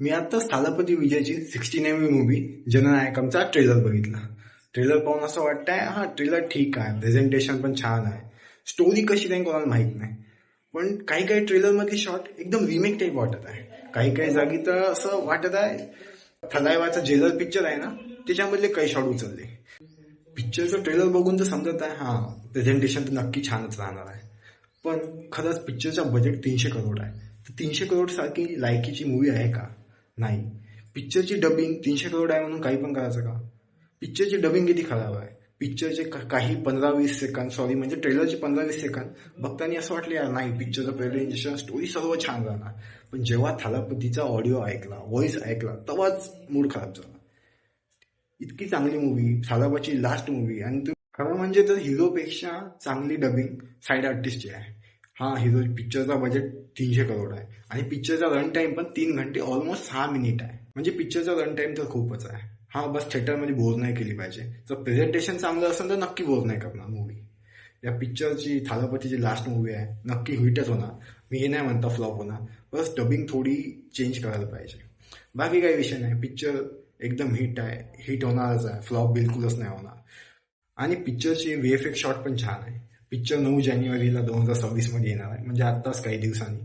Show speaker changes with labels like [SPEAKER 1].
[SPEAKER 1] मी आत्ताच Thalapathy विजयची 16 movie जननायकमचा trailer बघितला. Trailer पाहून असं वाटतंय हा ट्रेलर ठीक आहे, प्रेझेंटेशन पण छान आहे, स्टोरी कशी नाही कोणाला माहित नाही. पण काही काही ट्रेलर मधली शॉट एकदम रिमेक टाईप वाटत आहे. काही काही जागी तर असं वाटत आहे थलायवाचा जेलर पिक्चर आहे ना त्याच्यामधले काही शॉट उचलले. पिक्चरचं ट्रेलर बघून तर समजत आहे हा प्रेझेंटेशन तर नक्की छानच राहणार आहे. पण खरंच पिक्चरचा बजेट 300 करोड आहे. तर 300 करोड सारखी लायकीची मूवी आहे का? नाही. पिक्चरची डबिंग 300 करोड आहे म्हणून काही पण करायचं का? पिक्चरची डबिंग किती खराब आहे. पिक्चरचे काही 15-20 सेकंद म्हणजे ट्रेलरचे 15-20 सेकंद बघताना असं वाटलं यार नाही पिक्चरचं प्रेझेंटेशन स्टोरी सर्व छान राहणार. पण जेव्हा थालापतीचा ऑडिओ ऐकला, व्हॉइस ऐकला, तेव्हाच मूड खराब झाला. इतकी चांगली मूवी, थालापतची लास्ट मूवी, आणि खरं म्हणजे तर हिरोपेक्षा चांगली डबिंग साईड आर्टिस्टची आहे. हा हिरो पिक्चरचा बजेट 300 करोड आहे आणि पिक्चरचा रन टाइम पण 3 घंटे ऑलमोस्ट 6 मिनिट आहे. म्हणजे पिक्चरचा रन टाइम तर खूपच आहे. हा बस थिएटरमध्ये बोर नाही केली पाहिजे. जर प्रेझेंटेशन चांगलं असेल तर नक्की बोर नाही करणार मूवी. या पिक्चरची थालापतीची लास्ट मूवी आहे, नक्की हिटच होणार. मी हे नाही म्हणता फ्लॉप होणार, बस डबिंग थोडी चेंज करायला पाहिजे. बाकी काही विषय नाही, पिक्चर एकदम हिट आहे, हिट होणारच आहे, फ्लॉप बिलकुलच नाही होणार. आणि पिक्चरचे VFX शॉट पण छान आहे. पिक्चर 9 जानेवारीला 2026 मध्ये येणार आहे, म्हणजे आत्ताच काही दिवसांनी.